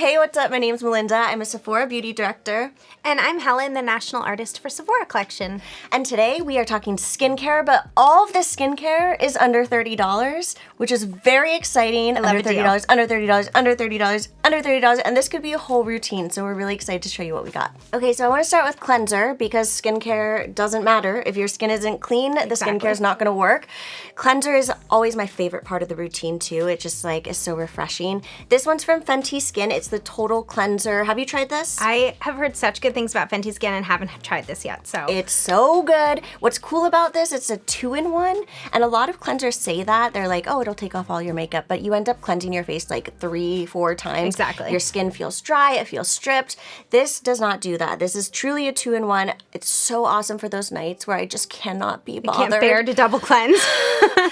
Hey, what's up? My name's Melinda. I'm a Sephora beauty director. And I'm Helen, the national artist for Sephora collection. And today we are talking skincare, but all of this skincare is under $30, which is very exciting. I love under $30, under $30, under $30, under $30, and this could be a whole routine, so we're really excited to show you what we got. Okay, so I want to start with cleanser because skincare doesn't matter. If your skin isn't clean, the skincare is not going to work. Cleanser is always my favorite part of the routine too. It just like is so refreshing. This one's from Fenty Skin. It's the Total Cleanser. Have you tried this? I have heard such good things about Fenty Skin and haven't tried this yet, so. It's so good. What's cool about this, it's a 2-in-1, and a lot of cleansers say that. They're like, oh, it'll take off all your makeup, but you end up cleansing your face like 3-4 times. Exactly. Your skin feels dry, it feels stripped. This does not do that. This is truly a 2-in-1. It's so awesome for those nights where I just cannot be bothered. You can't bear to double cleanse.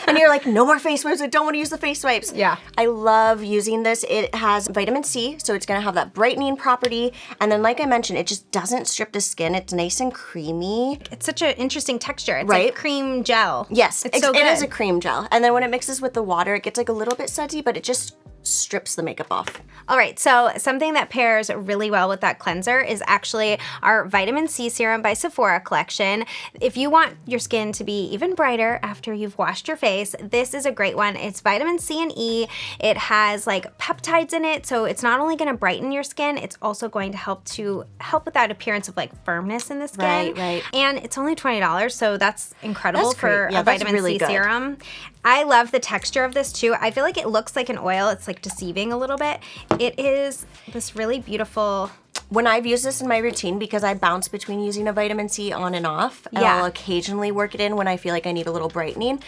And you're like, no more face wipes. I don't want to use the face wipes. Yeah. I love using this. It has vitamin C, so it's going to have that brightening property. And then, like I mentioned, it just doesn't strip the skin. It's nice and creamy. It's such an interesting texture. It's Right? like cream gel. Yes, It's so good. It is a cream gel. And then when it mixes with the water, it gets like a little bit sudsy, but it just strips the makeup off. All right, so something that pairs really well with that cleanser is actually our Vitamin C Serum by Sephora collection. If you want your skin to be even brighter after you've washed your face, this is a great one. It's vitamin C and E. It has like peptides in it, so it's not only going to brighten your skin, it's also going to help with that appearance of like firmness in the skin. Right. And it's only $20, so that's incredible That's great. for Yeah, a that's vitamin really C good. serum. I love the texture of this too. I feel like it looks like an oil. It's like deceiving a little bit. It is this really beautiful. When I've used this in my routine, because I bounce between using a vitamin C on and off, and Yeah. I'll occasionally work it in when I feel like I need a little brightening,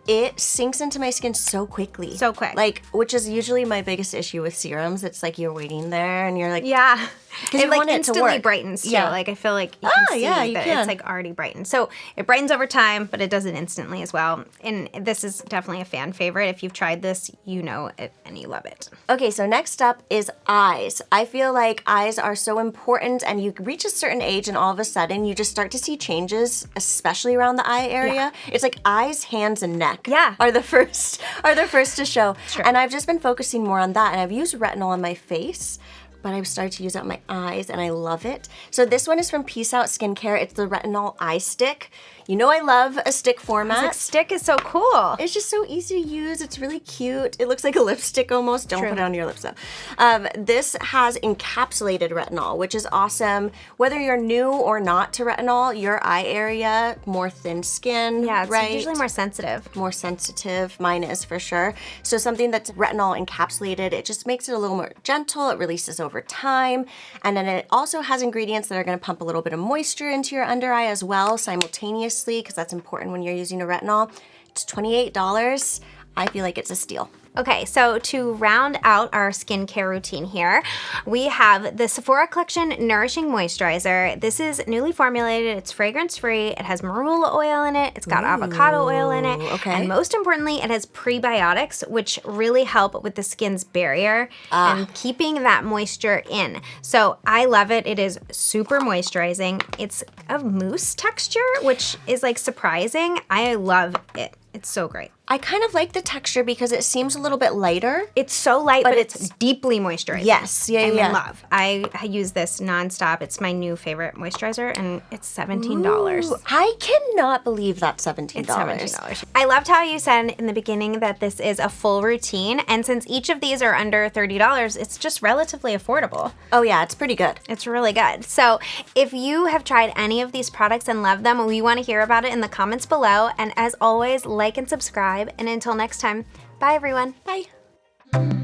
it sinks into my skin so quickly. So quick. Like, which is usually my biggest issue with serums. It's like you're waiting there and you're like, Yeah. because It you like want it to instantly work. brightens too. Yeah. Like I feel like you can see yeah, you that can. it's like already brightened. So it brightens over time, but it does it instantly as well. And this is definitely a fan favorite. If you've tried this, you know it and you love it. Okay, so next up is eyes. I feel like eyes are so important, and you reach a certain age and all of a sudden you just start to see changes, especially around the eye area. It's like eyes, hands, and neck are the first to show. Sure. And I've just been focusing more on that, and I've used retinol on my face, but I've started to use it on my eyes, and I love it. So this one is from Peace Out Skincare. It's the Retinol Eye Stick. You know I love a stick format. This stick is so cool. It's just so easy to use. It's really cute. It looks like a lipstick almost. Don't True. put it on your lips though. This has encapsulated retinol, which is awesome. Whether you're new or not to retinol, your eye area, more thin skin, Yeah, it's right? usually more sensitive. More sensitive. Mine is for sure. So something that's retinol encapsulated, it just makes it a little more gentle. It releases over time. And then it also has ingredients that are going to pump a little bit of moisture into your under eye as well simultaneously, because that's important when you're using a retinol. It's $28. I feel like it's a steal. Okay, so to round out our skincare routine here, we have the Sephora Collection Nourishing Moisturizer. This is newly formulated. It's fragrance-free. It has marula oil in it. It's got avocado oil in it. Okay. And most importantly, it has prebiotics, which really help with the skin's barrier and keeping that moisture in. So I love it. It is super moisturizing. It's a mousse texture, which is like surprising. I love it. It's so great. I kind of like the texture because it seems a little bit lighter. It's so light, but it's deeply moisturizing. Yes, yeah. I love. I use this nonstop. It's my new favorite moisturizer, and it's $17. Ooh, I cannot believe that's $17. It's $17. I loved how you said in the beginning that this is a full routine, and since each of these are under $30, it's just relatively affordable. Oh yeah, it's pretty good. It's really good. So if you have tried any of these products and love them, we want to hear about it in the comments below. And as always, like and subscribe. And until next time, bye everyone. Bye.